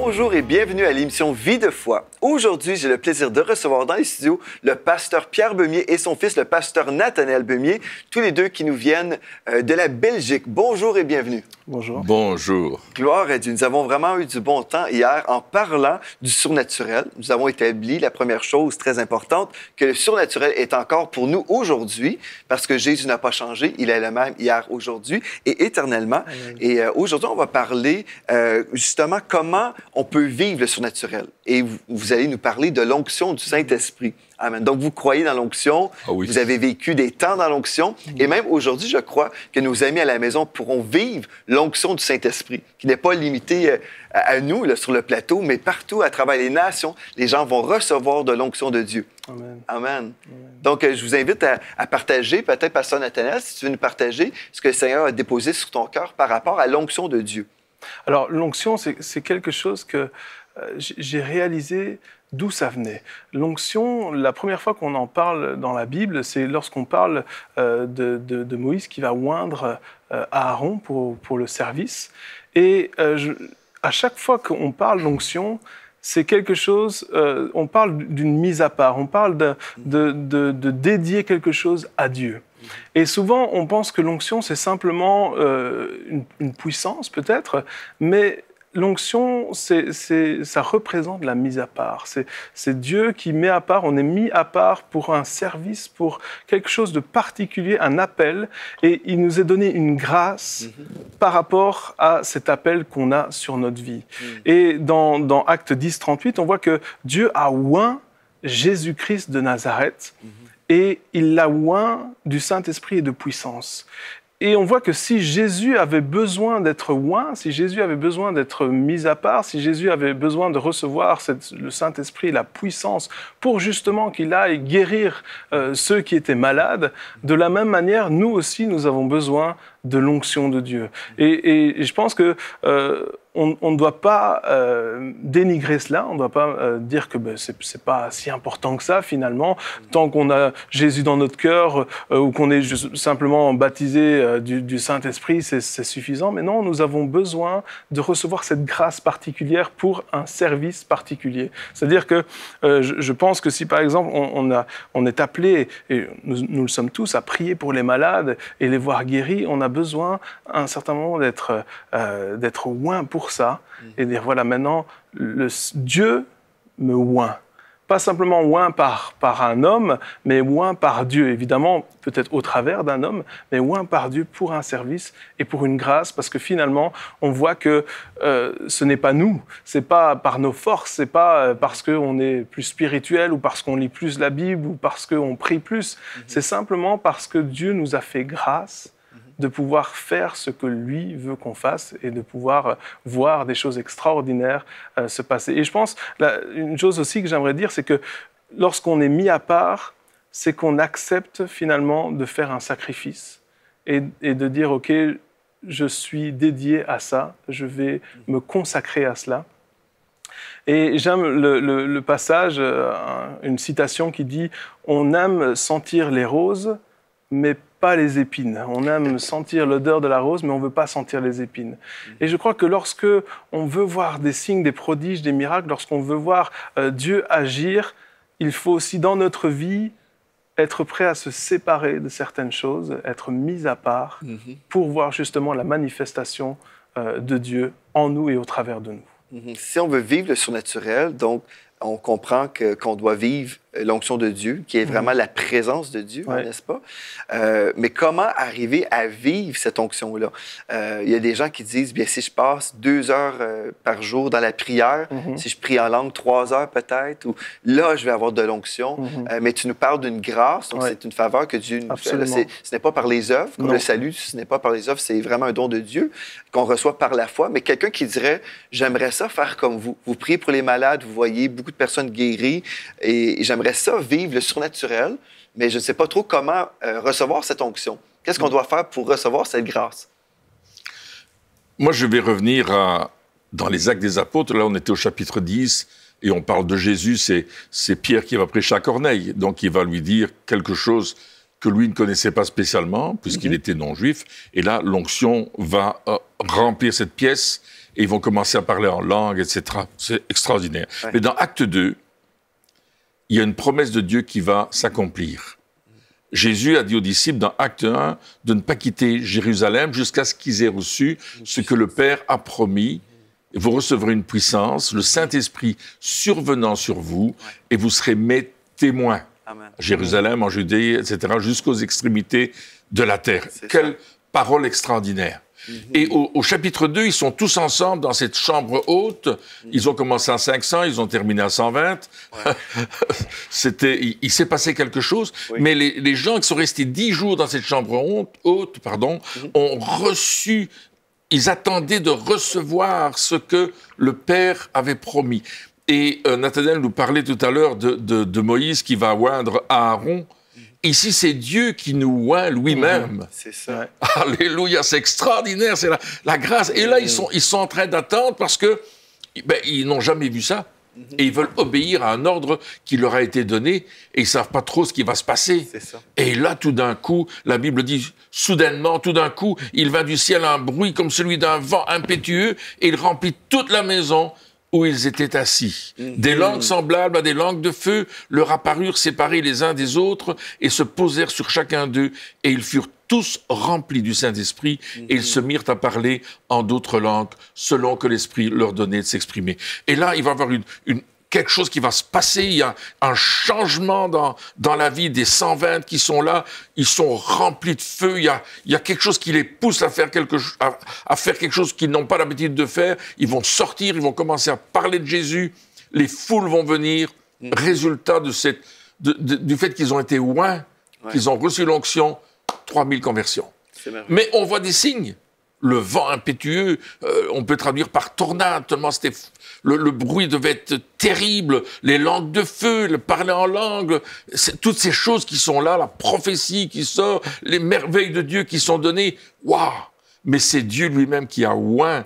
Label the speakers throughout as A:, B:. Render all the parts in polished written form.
A: Bonjour et bienvenue à l'émission Vie de foi. Aujourd'hui, j'ai le plaisir de recevoir dans les studios le pasteur Pierre Beumier et son fils, le pasteur Nathanaël Beumier, tous les deux qui nous viennent de la Belgique. Bonjour et bienvenue.
B: Bonjour.
C: Bonjour.
A: Gloire à Dieu. Nous avons vraiment eu du bon temps hier en parlant du surnaturel. Nous avons établi la première chose très importante, que le surnaturel est encore pour nous aujourd'hui, parce que Jésus n'a pas changé. Il est le même hier, aujourd'hui et éternellement. Amen. Et aujourd'hui, on va parler justement comment on peut vivre le surnaturel. Et vous allez nous parler de l'onction du Saint-Esprit. Amen. Donc, vous croyez dans l'onction, oui. Vous avez vécu des temps dans l'onction, et même aujourd'hui, je crois que nos amis à la maison pourront vivre l'onction du Saint-Esprit, qui n'est pas limitée à nous, là, sur le plateau, mais partout à travers les nations, les gens vont recevoir de l'onction de Dieu.
B: Amen.
A: Amen.
B: Amen.
A: Donc, je vous invite à partager, peut-être, pasteur Nathanaël, si tu veux nous partager ce que le Seigneur a déposé sur ton cœur par rapport à l'onction de Dieu.
B: Alors, l'onction, c'est quelque chose que j'ai réalisé d'où ça venait. L'onction, la première fois qu'on en parle dans la Bible, c'est lorsqu'on parle de Moïse qui va oindre Aaron pour le service. Et à chaque fois qu'on parle d'onction, c'est quelque chose, on parle d'une mise à part, on parle de dédier quelque chose à Dieu. Et souvent, on pense que l'onction, c'est simplement une puissance, peut-être, mais l'onction, ça représente la mise à part. C'est Dieu qui met à part, on est mis à part pour un service, pour quelque chose de particulier, un appel, et il nous est donné une grâce par rapport à cet appel qu'on a sur notre vie. Et dans Actes 10, 38, on voit que Dieu a oint Jésus-Christ de Nazareth, et il l'a oint du Saint-Esprit et de puissance. Et on voit que si Jésus avait besoin d'être oint, si Jésus avait besoin d'être mis à part, si Jésus avait besoin de recevoir le Saint-Esprit, la puissance, pour justement qu'il aille guérir ceux qui étaient malades, de la même manière, nous aussi, nous avons besoin de l'onction de Dieu. Et je pense que on ne doit pas dénigrer cela, on ne doit pas dire que c'est pas si important que ça finalement, tant qu'on a Jésus dans notre cœur ou qu'on est simplement baptisé du Saint-Esprit, c'est suffisant. Mais non, nous avons besoin de recevoir cette grâce particulière pour un service particulier. C'est-à-dire que je pense que si par exemple on est appelé, et nous le sommes tous, à prier pour les malades et les voir guéris, on a besoin à un certain moment d'être oint pour ça et dire voilà, maintenant Dieu me oint. Pas simplement oint par un homme, mais oint par Dieu, évidemment, peut-être au travers d'un homme, mais oint par Dieu pour un service et pour une grâce, parce que finalement, on voit que ce n'est pas nous, c'est pas par nos forces, c'est pas parce qu'on est plus spirituel ou parce qu'on lit plus la Bible ou parce qu'on prie plus, c'est simplement parce que Dieu nous a fait grâce de pouvoir faire ce que lui veut qu'on fasse et de pouvoir voir des choses extraordinaires se passer. Et je pense, une chose aussi que j'aimerais dire, c'est que lorsqu'on est mis à part, c'est qu'on accepte finalement de faire un sacrifice et de dire « Ok, je suis dédié à ça, je vais me consacrer à cela ». Et j'aime le passage, une citation qui dit « On aime sentir les roses, mais pas les épines. On aime sentir l'odeur de la rose, mais on ne veut pas sentir les épines. » Et je crois que lorsque on veut voir des signes, des prodiges, des miracles, lorsqu'on veut voir Dieu agir, il faut aussi dans notre vie être prêt à se séparer de certaines choses, être mis à part pour voir justement la manifestation de Dieu en nous et au travers de nous.
A: Si on veut vivre le surnaturel, donc on comprend qu'on doit vivre l'onction de Dieu, qui est vraiment la présence de Dieu, n'est-ce pas? Mais comment arriver à vivre cette onction-là? Il y a des gens qui disent, bien, si je passe 2 heures par jour dans la prière, si je prie en langue 3 heures peut-être, ou là, je vais avoir de l'onction. Mais tu nous parles d'une grâce, donc c'est une faveur que Dieu nous fait. Là, ce n'est pas par les œuvres, comme le salut, ce n'est pas par les œuvres, c'est vraiment un don de Dieu qu'on reçoit par la foi. Mais quelqu'un qui dirait, j'aimerais ça faire comme vous. Vous priez pour les malades, vous voyez beaucoup de personnes guéries, et j'aimerais ça, vivre le surnaturel, mais je ne sais pas trop comment recevoir cette onction. Qu'est-ce qu'on doit faire pour recevoir cette grâce?
C: Moi, je vais revenir dans les Actes des Apôtres. Là, on était au chapitre 10 et on parle de Jésus. C'est Pierre qui va prêcher à Corneille. Donc, il va lui dire quelque chose que lui ne connaissait pas spécialement, puisqu'il était non-juif. Et là, l'onction va remplir cette pièce et ils vont commencer à parler en langue, etc. C'est extraordinaire. Ouais. Mais dans Acte 2, il y a une promesse de Dieu qui va s'accomplir. Jésus a dit aux disciples dans Acte 1 de ne pas quitter Jérusalem jusqu'à ce qu'ils aient reçu ce que le Père a promis. Vous recevrez une puissance, le Saint-Esprit survenant sur vous, et vous serez mes témoins. Amen. À Jérusalem, en Judée, etc., jusqu'aux extrémités de la terre. Quelle parole extraordinaire. Et au chapitre 2, ils sont tous ensemble dans cette chambre haute. Ils ont commencé à 500, ils ont terminé à 120. Ouais. Il s'est passé quelque chose. Oui. Mais les gens qui sont restés 10 jours dans cette chambre haute, ont reçu, ils attendaient de recevoir ce que le Père avait promis. Et Nathanaël nous parlait tout à l'heure de Moïse qui va oindre Aaron. Ici, c'est Dieu qui nous oint lui-même.
A: C'est ça.
C: Alléluia, c'est extraordinaire, c'est la grâce. Et là, ils sont en train d'attendre parce que ils n'ont jamais vu ça. Et ils veulent obéir à un ordre qui leur a été donné et ils ne savent pas trop ce qui va se passer.
A: C'est ça.
C: Et là, tout d'un coup, la Bible dit, soudainement, tout d'un coup, il vint du ciel un bruit comme celui d'un vent impétueux et il remplit toute la maison où ils étaient assis. Des langues semblables à des langues de feu leur apparurent séparés les uns des autres et se posèrent sur chacun d'eux. Et ils furent tous remplis du Saint-Esprit et ils se mirent à parler en d'autres langues selon que l'Esprit leur donnait de s'exprimer. Et là, il va y avoir quelque chose qui va se passer, il y a un changement dans la vie des 120 qui sont là, ils sont remplis de feu, il y a quelque chose qui les pousse à faire quelque chose qu'ils n'ont pas l'habitude de faire, ils vont sortir, ils vont commencer à parler de Jésus, les foules vont venir, résultat du fait qu'ils ont été oints, qu'ils ont reçu l'onction, 3000 conversions. Mais on voit des signes. Le vent impétueux, on peut traduire par tornade, tellement c'était... Le bruit devait être terrible, les langues de feu, le parler en langue, toutes ces choses qui sont là, la prophétie qui sort, les merveilles de Dieu qui sont données. Waouh! Mais c'est Dieu lui-même qui a oint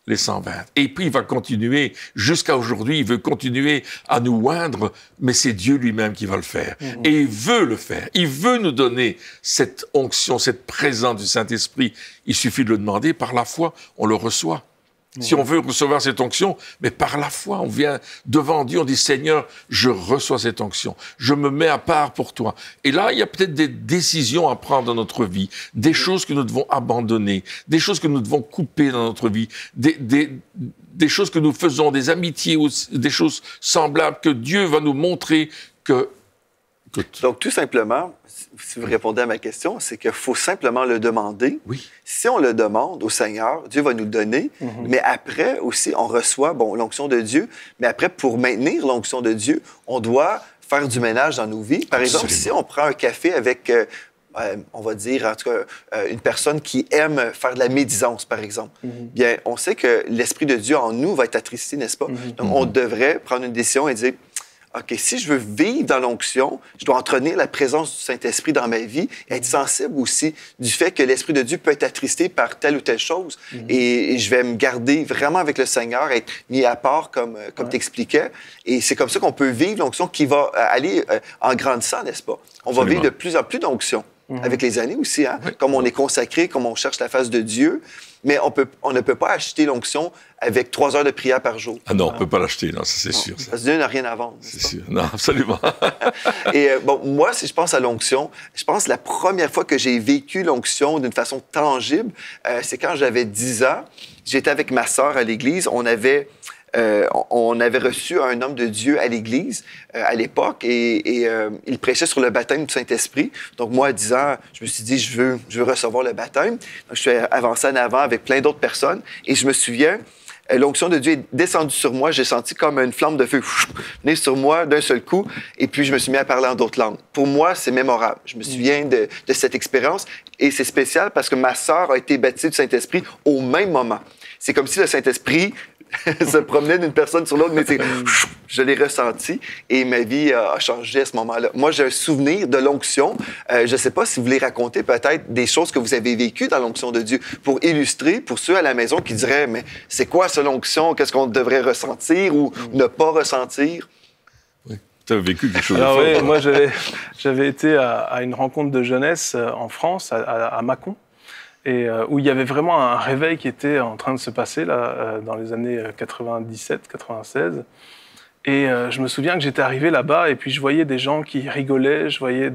C: les 120. Et puis il va continuer, jusqu'à aujourd'hui, il veut continuer à nous oindre, mais c'est Dieu lui-même qui va le faire. Et il veut le faire. Il veut nous donner cette onction, cette présence du Saint-Esprit. Il suffit de le demander, par la foi, on le reçoit. Si on veut recevoir cette onction, mais par la foi, on vient devant Dieu, on dit « Seigneur, je reçois cette onction, je me mets à part pour toi ». Et là, il y a peut-être des décisions à prendre dans notre vie, des choses que nous devons abandonner, des choses que nous devons couper dans notre vie, des choses que nous faisons, des amitiés, des choses semblables que Dieu va nous montrer que...
A: Donc, tout simplement, si vous répondez à ma question, c'est qu'il faut simplement le demander.
C: Oui.
A: Si on le demande au Seigneur, Dieu va nous le donner. Mais après aussi, on reçoit l'onction de Dieu. Mais après, pour maintenir l'onction de Dieu, on doit faire du ménage dans nos vies. Par exemple, si on prend un café avec, on va dire, en tout cas, une personne qui aime faire de la médisance, par exemple, bien, on sait que l'Esprit de Dieu en nous va être attristé, n'est-ce pas? Donc, on devrait prendre une décision et dire... OK, si je veux vivre dans l'onction, je dois entretenir la présence du Saint-Esprit dans ma vie, être sensible aussi du fait que l'Esprit de Dieu peut être attristé par telle ou telle chose. Et je vais me garder vraiment avec le Seigneur, être mis à part comme tu expliquais. Et c'est comme ça qu'on peut vivre l'onction qui va aller en grandissant, n'est-ce pas? On va vivre de plus en plus d'onction. Avec les années aussi, hein? Comme on est consacré, comme on cherche la face de Dieu. Mais on ne peut pas acheter l'onction avec 3 heures de prière par jour.
C: Ah non, on ne peut pas l'acheter, non, ça c'est sûr.
A: Parce que Dieu n'a rien à vendre.
C: C'est sûr, non, absolument.
A: Et moi, si je pense à l'onction, je pense que la première fois que j'ai vécu l'onction d'une façon tangible, c'est quand j'avais 10 ans. J'étais avec ma sœur à l'église. On avait reçu un homme de Dieu à l'église à l'époque et il prêchait sur le baptême du Saint-Esprit. Donc, moi, à 10 ans, je me suis dit, je veux recevoir le baptême. Donc, je suis avancé en avant avec plein d'autres personnes et je me souviens, l'onction de Dieu est descendue sur moi. J'ai senti comme une flamme de feu venir sur moi d'un seul coup et puis je me suis mis à parler en d'autres langues. Pour moi, c'est mémorable. Je me souviens de cette expérience et c'est spécial parce que ma sœur a été baptisée du Saint-Esprit au même moment. C'est comme si le Saint-Esprit se promenait d'une personne sur l'autre, mais je l'ai ressenti et ma vie a changé à ce moment-là. Moi, j'ai un souvenir de l'onction. Je ne sais pas si vous voulez raconter peut-être des choses que vous avez vécues dans l'onction de Dieu pour illustrer, pour ceux à la maison qui diraient, mais c'est quoi ça l'onction? Qu'est-ce qu'on devrait ressentir ou ne pas ressentir?
C: Oui. Tu as vécu quelque chose
B: Alors
C: de fort.
B: oui, moi j'avais été à une rencontre de jeunesse en France, à Mâcon, et où il y avait vraiment un réveil qui était en train de se passer là, dans les années 97-96. Et je me souviens que j'étais arrivé là-bas et puis je voyais des gens qui rigolaient, je voyais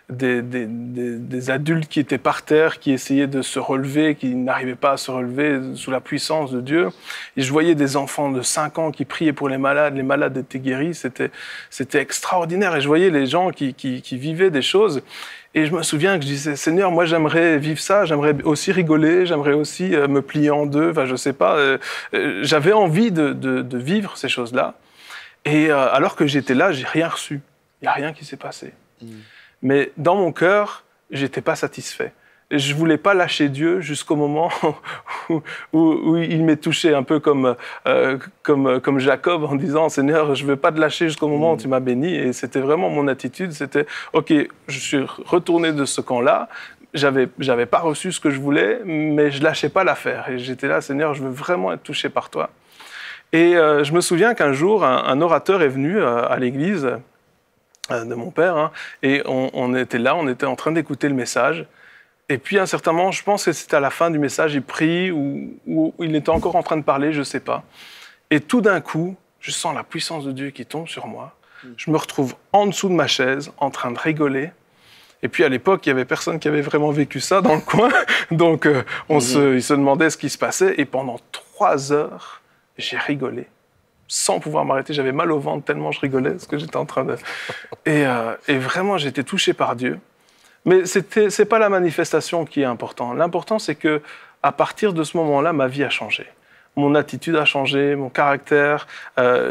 B: des adultes qui étaient par terre, qui essayaient de se relever, qui n'arrivaient pas à se relever sous la puissance de Dieu. Et je voyais des enfants de 5 ans qui priaient pour les malades étaient guéris, c'était extraordinaire. Et je voyais les gens qui vivaient des choses. Et je me souviens que je disais, Seigneur, moi j'aimerais vivre ça, j'aimerais aussi rigoler, j'aimerais aussi me plier en deux, enfin je sais pas. J'avais envie de vivre ces choses-là. Et alors que j'étais là, j'ai rien reçu. Il n'y a rien qui s'est passé. Mais dans mon cœur, j'étais pas satisfait. Je voulais pas lâcher Dieu jusqu'au moment où il m'est touché, un peu comme Jacob en disant, Seigneur, je veux pas te lâcher jusqu'au moment où tu m'as béni. Et c'était vraiment mon attitude. C'était, OK, je suis retourné de ce camp-là. J'avais pas reçu ce que je voulais, mais je lâchais pas l'affaire. Et j'étais là, Seigneur, je veux vraiment être touché par toi. Et je me souviens qu'un jour, un orateur est venu à l'église de mon père, hein, et on était là, on était en train d'écouter le message. Et puis, à un certain moment, je pense que c'était à la fin du message, il prie ou il était encore en train de parler, je ne sais pas. Et tout d'un coup, je sens la puissance de Dieu qui tombe sur moi. Je me retrouve en dessous de ma chaise, en train de rigoler. Et puis, à l'époque, il n'y avait personne qui avait vraiment vécu ça dans le coin. Donc, il se demandait ce qui se passait. Et pendant 3 heures, j'ai rigolé, sans pouvoir m'arrêter. J'avais mal au ventre tellement je rigolais, ce que j'étais en train de... Et vraiment, j'étais touché par Dieu. Mais c'est pas la manifestation qui est importante. L'important, c'est que à partir de ce moment-là, ma vie a changé. Mon attitude a changé, mon caractère.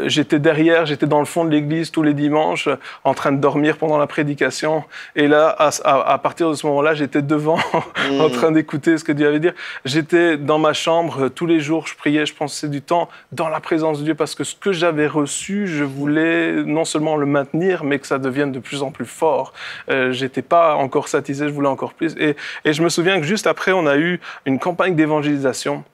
B: J'étais dans le fond de l'église tous les dimanches, en train de dormir pendant la prédication. Et là, à partir de ce moment-là, j'étais devant, en train d'écouter ce que Dieu avait à dire. J'étais dans ma chambre tous les jours, je priais, je passais du temps dans la présence de Dieu, parce que ce que j'avais reçu, je voulais non seulement le maintenir, mais que ça devienne de plus en plus fort. J'étais pas encore satisfait, je voulais encore plus. Et je me souviens que juste après, on a eu une campagne d'évangélisation.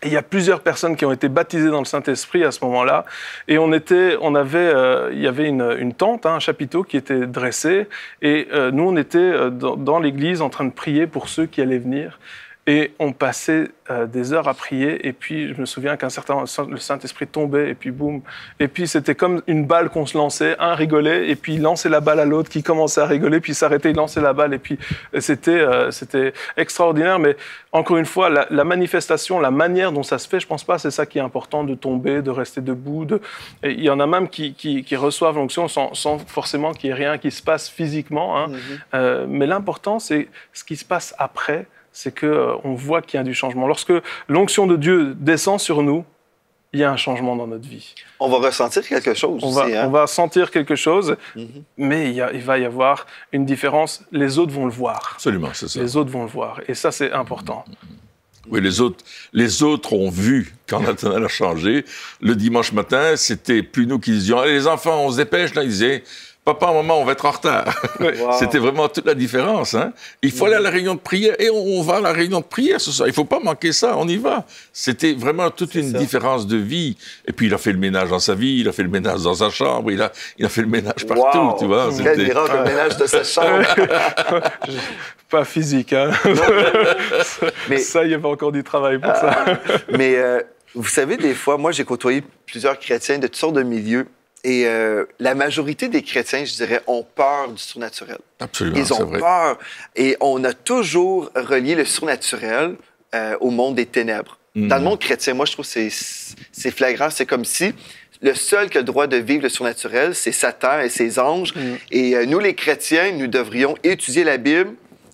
B: Et il y a plusieurs personnes qui ont été baptisées dans le Saint-Esprit à ce moment-là. Et il y avait une tente, un chapiteau qui était dressé. Et nous, on était dans l'église en train de prier pour ceux qui allaient venir. Et on passait des heures à prier. Et puis, je me souviens le Saint-Esprit tombait. Et puis, boum. Et puis, c'était comme une balle qu'on se lançait. Un rigolait. Et puis, il lançait la balle à l'autre qui commençait à rigoler. Puis, il s'arrêtait, il lançait la balle. Et puis, c'était extraordinaire. Mais encore une fois, la manifestation, la manière dont ça se fait, je ne pense pas que c'est ça qui est important, de tomber, de rester debout. Et il y en a même qui reçoivent l'onction sans forcément qu'il y ait rien qui se passe physiquement. Hein. Mais l'important, c'est ce qui se passe après. C'est qu'on voit qu'il y a du changement. Lorsque l'onction de Dieu descend sur nous, il y a un changement dans notre vie.
A: On va ressentir quelque chose aussi.
B: On va sentir quelque chose, mais il va y avoir une différence. Les autres vont le voir.
C: Absolument, c'est ça.
B: Les autres vont le voir. Et ça, c'est important.
C: Oui, les autres ont vu quand Nathanaël a changé. Le dimanche matin, c'était plus nous qui disions « Allez, les enfants, on se dépêche ». Là, ils disaient « Papa, maman, on va être en retard. » Wow. C'était vraiment toute la différence. Hein? Il faut aller à la réunion de prière. Et on va à la réunion de prière ce soir. Il ne faut pas manquer ça. On y va. C'était vraiment toute une différence de vie. Et puis, il a fait le ménage dans sa vie. Il a fait le ménage dans sa chambre. Il a fait le ménage partout.
A: Wow.
C: Tu vois,
A: quel miracle, le ménage de sa chambre.
B: Pas physique. Hein? Mais ça, il y avait encore du travail pour ça.
A: Mais vous savez, des fois, moi, j'ai côtoyé plusieurs chrétiens de toutes sortes de milieux. Et la majorité des chrétiens, je dirais, ont peur du surnaturel.
C: Absolument,
A: ils ont peur. Et on a toujours relié le surnaturel au monde des ténèbres. Dans le monde chrétien, moi, je trouve que c'est flagrant. C'est comme si le seul qui a le droit de vivre le surnaturel, c'est Satan et ses anges. Et nous, les chrétiens, nous devrions étudier la Bible,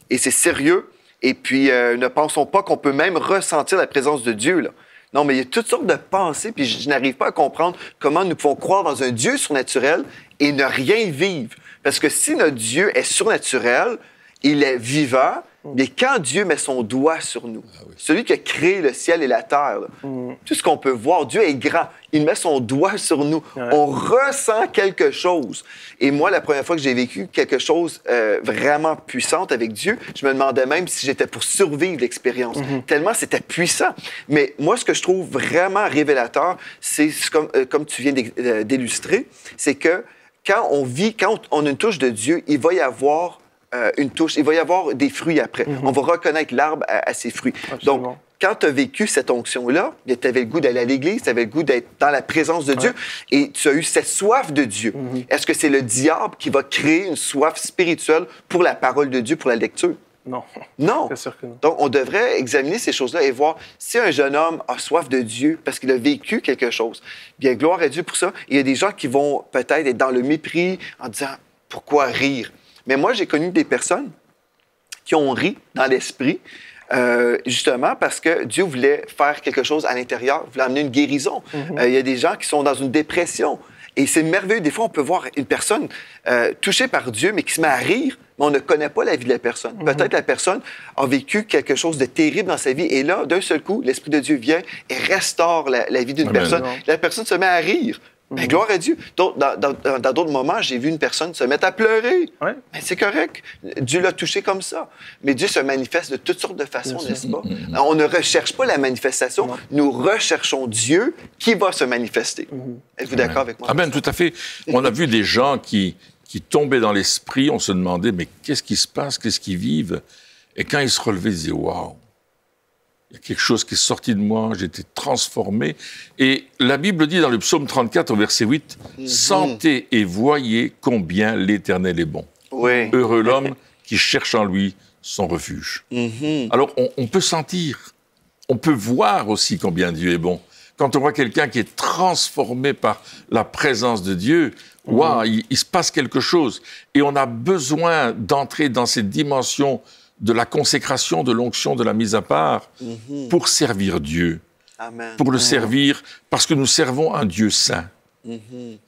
A: et c'est sérieux. Et puis, ne pensons pas qu'on peut même ressentir la présence de Dieu, là. Non, mais il y a toutes sortes de pensées, puis je n'arrive pas à comprendre comment nous pouvons croire dans un Dieu surnaturel et ne rien vivre. Parce que si notre Dieu est surnaturel, il est vivant, mais quand Dieu met son doigt sur nous, celui qui a créé le ciel et la terre, là, tout ce qu'on peut voir, Dieu est grand, il met son doigt sur nous, on ressent quelque chose. Et moi, la première fois que j'ai vécu quelque chose vraiment puissant avec Dieu, je me demandais même si j'étais pour survivre l'expérience, tellement c'était puissant. Mais moi, ce que je trouve vraiment révélateur, c'est comme tu viens d'illustrer, c'est que quand on a une touche de Dieu, il va y avoir il va y avoir des fruits après. On va reconnaître l'arbre à ses fruits.
B: Absolument.
A: Donc, quand tu as vécu cette onction-là, tu avais le goût d'aller à l'Église, tu avais le goût d'être dans la présence de Dieu, et tu as eu cette soif de Dieu. Est-ce que c'est le diable qui va créer une soif spirituelle pour la parole de Dieu, pour la lecture?
B: Non.
A: Non.
B: Bien sûr que non.
A: Donc, on devrait examiner ces choses-là et voir si un jeune homme a soif de Dieu parce qu'il a vécu quelque chose. Bien, gloire à Dieu pour ça. Il y a des gens qui vont peut-être être dans le mépris en disant « Pourquoi rire? » Mais moi, j'ai connu des personnes qui ont ri dans l'esprit, justement parce que Dieu voulait faire quelque chose à l'intérieur, voulait amener une guérison. Il y a des gens qui sont dans une dépression. Et c'est merveilleux. Des fois, on peut voir une personne touchée par Dieu, mais qui se met à rire, mais on ne connaît pas la vie de la personne. Peut-être la personne a vécu quelque chose de terrible dans sa vie, et là, d'un seul coup, l'Esprit de Dieu vient et restaure la vie d'une personne. La personne se met à rire. Mais gloire à Dieu. Dans d'autres moments, j'ai vu une personne se mettre à pleurer. Mais c'est correct. Dieu l'a touché comme ça. Mais Dieu se manifeste de toutes sortes de façons, n'est-ce pas? On ne recherche pas la manifestation. Nous recherchons Dieu qui va se manifester. Êtes-vous d'accord avec moi?
C: Amen, tout à fait. On a vu des gens qui tombaient dans l'esprit. On se demandait, mais qu'est-ce qui se passe? Qu'est-ce qu'ils vivent? Et quand ils se relevaient, ils disaient, waouh! Il y a quelque chose qui est sorti de moi, j'ai été transformé. Et la Bible dit dans le psaume 34, au verset 8, « Sentez et voyez combien l'Éternel est bon. Heureux l'homme qui cherche en lui son refuge. » Alors, on peut sentir, on peut voir aussi combien Dieu est bon. Quand on voit quelqu'un qui est transformé par la présence de Dieu, waouh, il se passe quelque chose. Et on a besoin d'entrer dans cette dimension de la consécration, de l'onction, de la mise à part, pour servir Dieu.
A: Amen.
C: Pour le servir, parce que nous servons un Dieu saint.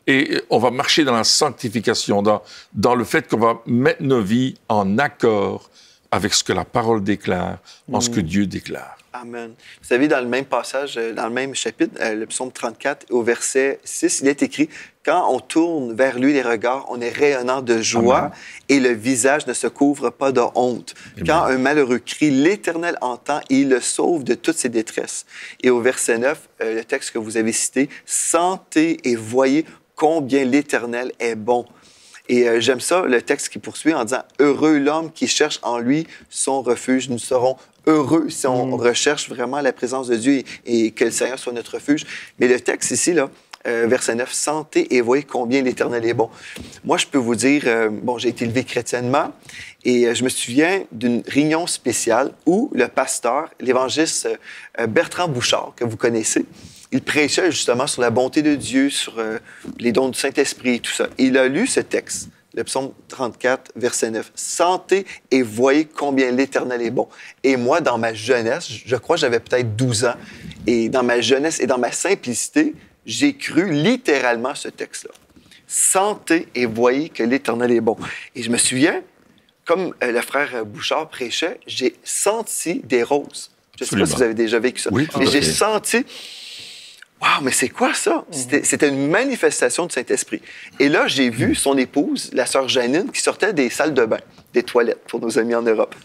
C: Et on va marcher dans la sanctification, dans le fait qu'on va mettre nos vies en accord avec ce que la parole déclare, en ce que Dieu déclare.
A: Amen. Vous savez, dans le même passage, dans le même chapitre, le psaume 34, au verset 6, il est écrit « Quand on tourne vers lui les regards, on est rayonnant de joie et le visage ne se couvre pas de honte. Quand un malheureux crie, l'Éternel entend et il le sauve de toutes ses détresses. » Et au verset 9, le texte que vous avez cité, « Sentez et voyez combien l'Éternel est bon. » Et j'aime ça, le texte qui poursuit en disant « Heureux l'homme qui cherche en lui son refuge. » Nous serons heureux si on recherche vraiment la présence de Dieu et que le Seigneur soit notre refuge. Mais le texte ici, là, verset 9, « Sentez et voyez combien l'Éternel est bon. » Moi, je peux vous dire, j'ai été élevé chrétiennement et je me souviens d'une réunion spéciale où le pasteur, l'évangéliste Bertrand Bouchard, que vous connaissez, il prêchait justement sur la bonté de Dieu, sur les dons du Saint-Esprit et tout ça. Il a lu ce texte, le psaume 34, verset 9. « Sentez et voyez combien l'Éternel est bon. » Et moi, dans ma jeunesse, je crois que j'avais peut-être 12 ans, et dans ma jeunesse et dans ma simplicité, j'ai cru littéralement ce texte-là. « Sentez et voyez que l'Éternel est bon. » Et je me souviens, comme le frère Bouchard prêchait, j'ai senti des roses. Je ne sais pas si vous avez déjà vécu ça.
C: Oui,
A: mais j'ai senti... Wow, mais c'est quoi ça? C'était une manifestation du Saint-Esprit. Et là, j'ai vu son épouse, la sœur Janine, qui sortait des salles de bain, des toilettes pour nos amis en Europe.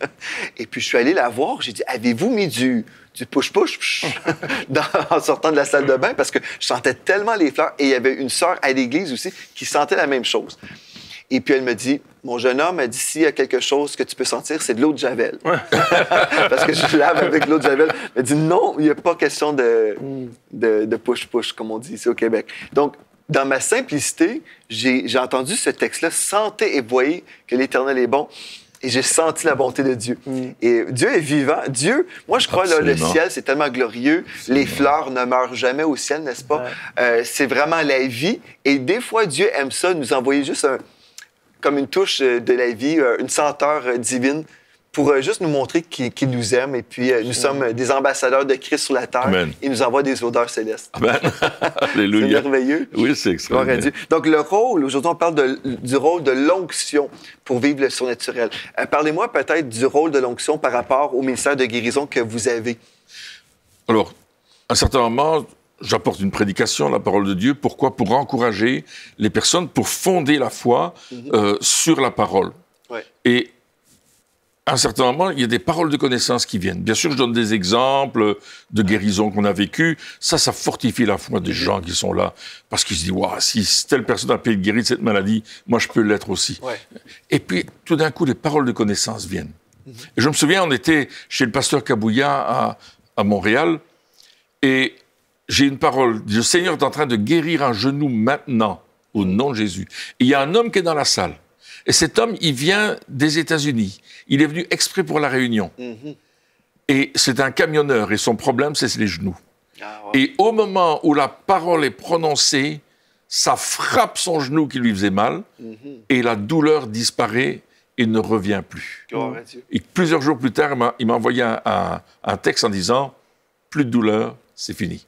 A: Et puis, je suis allé la voir. J'ai dit, avez-vous mis du push-push en sortant de la salle de bain? Parce que je sentais tellement les fleurs. Et il y avait une sœur à l'église aussi qui sentait la même chose. Et puis, elle me dit, mon jeune homme, elle dit, s'il y a quelque chose que tu peux sentir, c'est de l'eau de Javel. Parce que je lave avec l'eau de Javel. Elle dit, non, il n'y a pas question de push-push, comme on dit ici au Québec. Donc, dans ma simplicité, j'ai entendu ce texte-là, « Sentez et voyez que l'Éternel est bon. » Et j'ai senti la bonté de Dieu. Et Dieu est vivant. Dieu, moi, je crois, là, le ciel, c'est tellement glorieux. Les fleurs ne meurent jamais au ciel, n'est-ce pas? C'est vraiment la vie. Et des fois, Dieu aime ça, nous envoyer juste comme une touche de la vie, une senteur divine, pour juste nous montrer qu'il nous aime. Et puis, nous sommes des ambassadeurs de Christ sur la terre.
C: Amen.
A: Il nous envoie des odeurs célestes.
C: Amen. Alléluia.
A: C'est merveilleux.
C: Oui, c'est extraordinaire.
A: Donc, le rôle, aujourd'hui, on parle du rôle de l'onction pour vivre le surnaturel. Parlez-moi peut-être du rôle de l'onction par rapport au ministère de guérison que vous avez.
C: Alors, à un certain moment, j'apporte une prédication, la parole de Dieu. Pourquoi? Pour encourager les personnes, pour fonder la foi sur la parole.
A: Ouais.
C: Et à un certain moment, il y a des paroles de connaissance qui viennent. Bien sûr, je donne des exemples de guérisons qu'on a vécues. Ça fortifie la foi des gens qui sont là. Parce qu'ils se disent, waouh, si telle personne a pu être guérie de cette maladie, moi, je peux l'être aussi. Ouais. Et puis, tout d'un coup, les paroles de connaissance viennent. Et je me souviens, on était chez le pasteur Kabouya à Montréal, et j'ai une parole. Le Seigneur est en train de guérir un genou maintenant, au nom de Jésus. Et il y a un homme qui est dans la salle. Et cet homme, il vient des États-Unis. Il est venu exprès pour la Réunion. Et c'est un camionneur, et son problème, c'est les genoux. Ah, ouais. Et au moment où la parole est prononcée, ça frappe son genou qui lui faisait mal, et la douleur disparaît et ne revient plus. Et plusieurs jours plus tard, il m'a envoyé un texte en disant « Plus de douleur, c'est fini ».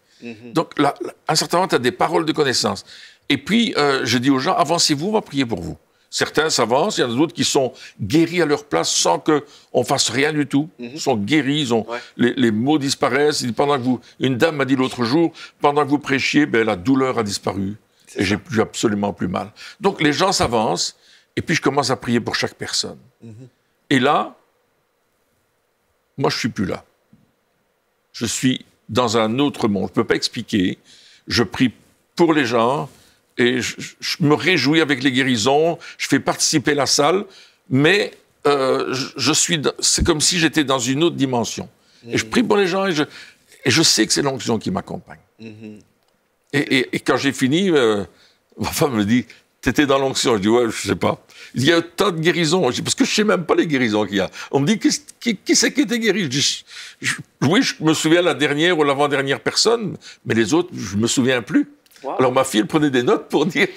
C: Donc, là, à un certain moment, tu as des paroles de connaissance. Et puis, je dis aux gens, avancez-vous, on va prier pour vous. Certains s'avancent, il y en a d'autres qui sont guéris à leur place sans qu'on fasse rien du tout. Ils sont guéris, les maux disparaissent. Une dame m'a dit l'autre jour, pendant que vous prêchiez, la douleur a disparu. Et j'ai absolument plus mal. Donc, les gens s'avancent, et puis je commence à prier pour chaque personne. Et là, moi, je suis plus là. Je suis dans un autre monde. Je ne peux pas expliquer. Je prie pour les gens, et je me réjouis avec les guérisons, je fais participer la salle, mais c'est comme si j'étais dans une autre dimension. Et je prie pour les gens, et je sais que c'est l'onction qui m'accompagne. Et quand j'ai fini, ma femme me dit, t'étais dans l'onction? Je dis, ouais, je sais pas. Il y a tant de guérisons. Je dis, parce que je sais même pas les guérisons qu'il y a. On me dit, qui c'est qui était guéri? Je dis, oui, je me souviens la dernière ou l'avant-dernière personne, mais les autres, je me souviens plus. Wow. Alors ma fille, elle prenait des notes pour dire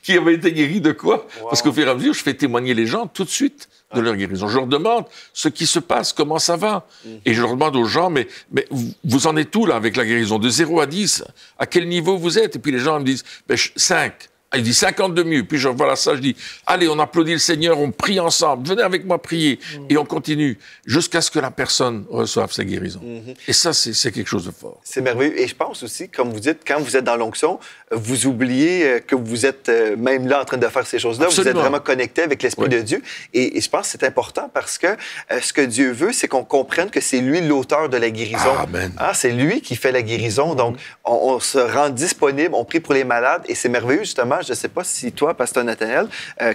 C: qui avait été guéri de quoi. Wow. Parce qu'au fur et à mesure, je fais témoigner les gens tout de suite de leur guérison. Je leur demande ce qui se passe, comment ça va. Et je leur demande aux gens, mais vous en êtes où là avec la guérison? De 0 à 10, à quel niveau vous êtes? Et puis les gens me disent, 5. Il dit 50 de mieux. Puis je vois la salle, je dis, allez, on applaudit le Seigneur, on prie ensemble, venez avec moi prier. Et on continue jusqu'à ce que la personne reçoive sa guérison. Et ça, c'est quelque chose de fort.
A: C'est merveilleux. Et je pense aussi, comme vous dites, quand vous êtes dans l'onction, vous oubliez que vous êtes même là en train de faire ces choses-là. Absolument. Vous êtes vraiment connecté avec l'Esprit de Dieu. Et je pense que c'est important parce que ce que Dieu veut, c'est qu'on comprenne que c'est lui l'auteur de la guérison.
C: Amen.
A: C'est lui qui fait la guérison. Donc, on se rend disponible, on prie pour les malades. Et c'est merveilleux, justement. Je ne sais pas si toi, Pasteur Nathanaël,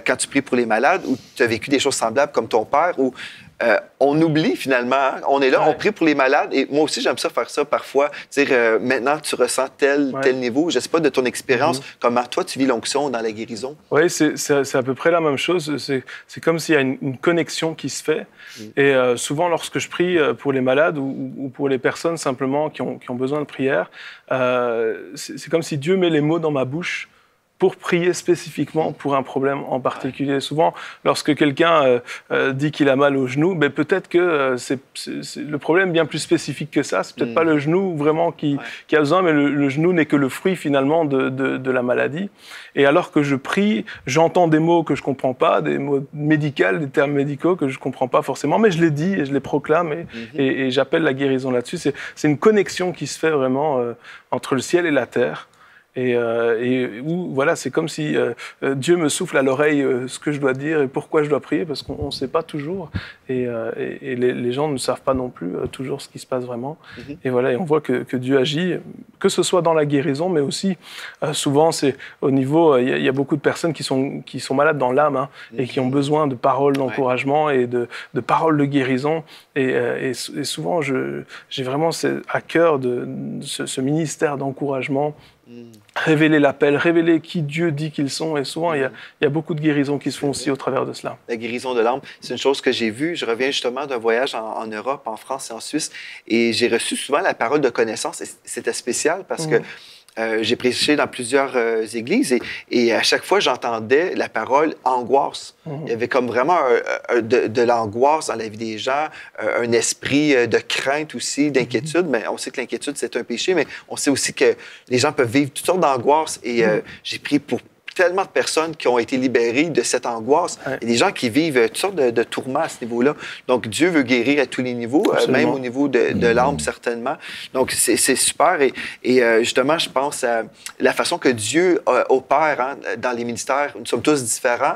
A: quand tu pries pour les malades ou tu as vécu des choses semblables comme ton père, ou on oublie finalement, on est là, on prie pour les malades. Et moi aussi, j'aime ça faire ça parfois. Dire, maintenant, tu ressens tel niveau. Je ne sais pas de ton expérience, comment toi, tu vis l'onction dans la guérison.
B: Oui, c'est à peu près la même chose. C'est comme s'il y a une connexion qui se fait. Et souvent, lorsque je prie pour les malades ou pour les personnes simplement qui ont besoin de prière, c'est comme si Dieu met les mots dans ma bouche pour prier spécifiquement pour un problème en particulier. Souvent, lorsque quelqu'un dit qu'il a mal au genou, peut-être que c'est le problème bien plus spécifique que ça. C'est peut-être pas le genou vraiment qui a besoin, mais le genou n'est que le fruit finalement de la maladie. Et alors que je prie, j'entends des mots que je comprends pas, des mots médicaux, des termes médicaux que je comprends pas forcément, mais je les dis et je les proclame et j'appelle la guérison là-dessus. C'est une connexion qui se fait vraiment entre le ciel et la terre. Et où, voilà, c'est comme si Dieu me souffle à l'oreille ce que je dois dire et pourquoi je dois prier, parce qu'on ne sait pas toujours. Et les gens ne savent pas non plus toujours ce qui se passe vraiment. Et voilà, et on voit que Dieu agit, que ce soit dans la guérison, mais aussi souvent, c'est au niveau... Il y a beaucoup de personnes qui sont malades dans l'âme et qui ont besoin de paroles d'encouragement et de paroles de guérison. Et souvent, j'ai vraiment à cœur ce ministère d'encouragement. Révéler l'appel, révéler qui Dieu dit qu'ils sont. Et souvent, il y a beaucoup de guérisons qui se font aussi au travers de cela.
A: La guérison de l'âme, c'est une chose que j'ai vue. Je reviens justement d'un voyage en Europe, en France et en Suisse. Et j'ai reçu souvent la parole de connaissance. Et c'était spécial parce que j'ai prêché dans plusieurs églises et à chaque fois, j'entendais la parole angoisse. Il y avait comme vraiment de l'angoisse dans la vie des gens, un esprit de crainte aussi, d'inquiétude. Mais on sait que l'inquiétude, c'est un péché, mais on sait aussi que les gens peuvent vivre toutes sortes d'angoisses. Et j'ai prié pour tellement de personnes qui ont été libérées de cette angoisse.
B: Ouais.
A: Il y a des gens qui vivent toutes sortes de tourments à ce niveau-là. Donc, Dieu veut guérir à tous les niveaux, même au niveau de l'âme, certainement. Donc, c'est super. Et justement, je pense à la façon que Dieu opère hein, dans les ministères. Nous sommes tous différents.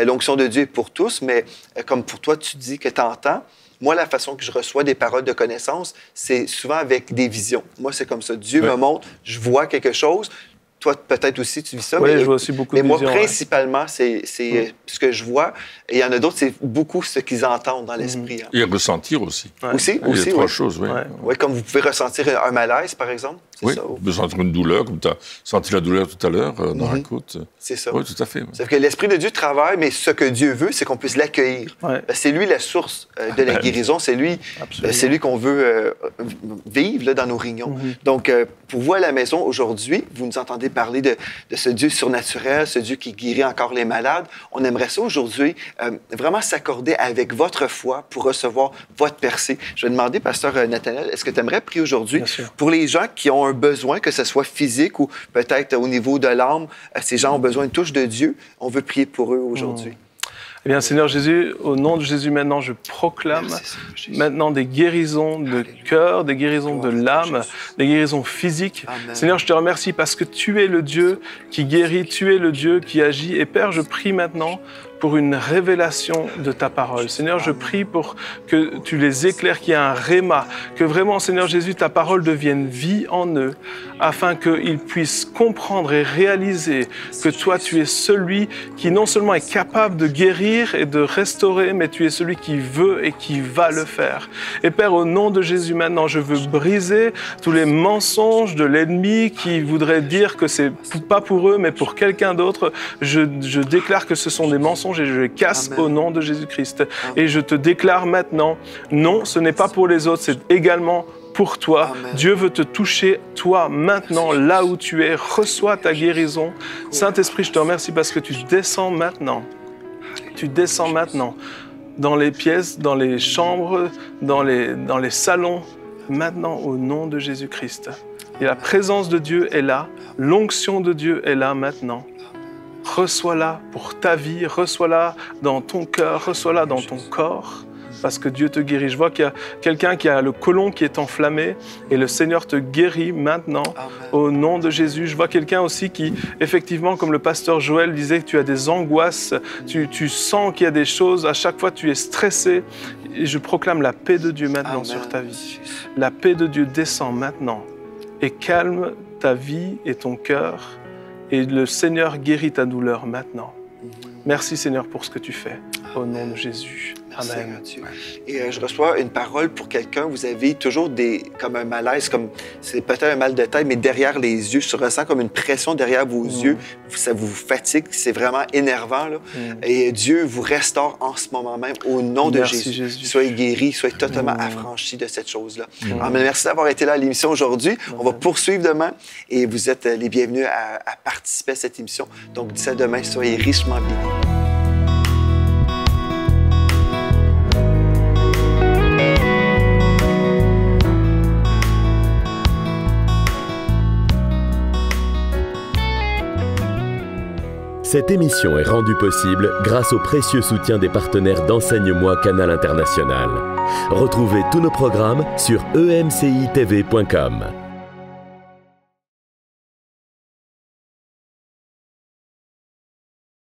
A: L'onction de Dieu est pour tous, mais comme pour toi, tu dis que tu entends. Moi, la façon que je reçois des paroles de connaissance, c'est souvent avec des visions. Moi, c'est comme ça. Dieu me montre, je vois quelque chose. Toi, peut-être aussi, tu vis ça.
B: Oui,
A: mais
B: je vois aussi beaucoup de
A: visions. Mais moi,
B: visions,
A: principalement, c'est ce que je vois. Et il y en a d'autres, c'est beaucoup ce qu'ils entendent dans l'esprit. Hein.
C: Et ressentir aussi.
A: Aussi,
C: Il y a trois choses, oui.
A: Ouais, comme vous pouvez ressentir un malaise, par exemple.
C: Oui,
A: ça,
C: vous pouvez sentir une douleur, comme tu as senti la douleur tout à l'heure dans la côte.
A: C'est ça.
C: Oui, tout à fait.
A: C'est que l'Esprit de Dieu travaille, mais ce que Dieu veut, c'est qu'on puisse l'accueillir.
B: Ouais.
A: C'est lui la source de la guérison. C'est lui qu'on veut vivre là, dans nos réunions. Donc, pour vous à la maison, aujourd'hui, vous nous entendez parler de ce Dieu surnaturel, ce Dieu qui guérit encore les malades. On aimerait ça aujourd'hui vraiment s'accorder avec votre foi pour recevoir votre percée. Je vais demander, Pasteur Nathanaël, est-ce que tu aimerais prier aujourd'hui pour les gens qui ont un besoin, que ce soit physique ou peut-être au niveau de l'âme, ces gens ont besoin d'une touche de Dieu. On veut prier pour eux aujourd'hui.
B: Eh bien, Seigneur Jésus, au nom de Jésus, maintenant, je proclame maintenant des guérisons de cœur, des guérisons de l'âme, des guérisons physiques. Amen. Seigneur, je te remercie parce que tu es le Dieu qui guérit, tu es le Dieu qui agit. Et Père, je prie maintenant pour une révélation de ta parole. Seigneur, je prie pour que tu les éclaires, qu'il y ait un réma, que vraiment, Seigneur Jésus, ta parole devienne vie en eux, afin qu'ils puissent comprendre et réaliser que toi, tu es celui qui non seulement est capable de guérir et de restaurer, mais tu es celui qui veut et qui va le faire. Et Père, au nom de Jésus, maintenant, je veux briser tous les mensonges de l'ennemi qui voudrait dire que c'est pas pour eux, mais pour quelqu'un d'autre. Je déclare que ce sont des mensonges et je les casse au nom de Jésus-Christ. Et je te déclare maintenant, non, ce n'est pas pour les autres, c'est également pour toi. Amen. Dieu veut te toucher, toi, maintenant, là où tu es. Reçois ta guérison. Saint-Esprit, je te remercie parce que tu descends maintenant. Tu descends maintenant dans les pièces, dans les chambres, dans les salons, maintenant, au nom de Jésus-Christ. Et la présence de Dieu est là, l'onction de Dieu est là maintenant. Reçois-la pour ta vie, reçois-la dans ton cœur, reçois-la dans ton corps, parce que Dieu te guérit. Je vois qu'il y a quelqu'un qui a le côlon qui est enflammé et le Seigneur te guérit maintenant. Amen. Au nom de Jésus. Je vois quelqu'un aussi qui, effectivement, comme le pasteur Joël disait, que tu as des angoisses, tu sens qu'il y a des choses, à chaque fois tu es stressé. Et je proclame la paix de Dieu maintenant sur ta vie. La paix de Dieu descend maintenant et calme ta vie et ton cœur. Et le Seigneur guérit ta douleur maintenant. Merci Seigneur pour ce que tu fais. Au nom de Jésus.
A: Merci,
B: Amen.
A: Dieu. Et je reçois une parole pour quelqu'un. Vous avez toujours comme un malaise, comme c'est peut-être un mal de tête, mais derrière les yeux, je ressens comme une pression derrière vos yeux. Ça vous fatigue, c'est vraiment énervant. Là. Et Dieu vous restaure en ce moment même au nom de Jésus. Soyez guéris, soyez totalement affranchis de cette chose-là. Amen. Merci d'avoir été là à l'émission aujourd'hui. On va poursuivre demain et vous êtes les bienvenus à participer à cette émission. Donc, d'ici à demain, soyez richement bénis.
D: Cette émission est rendue possible grâce au précieux soutien des partenaires d'Enseigne-moi Canal International. Retrouvez tous nos programmes sur emcitv.com.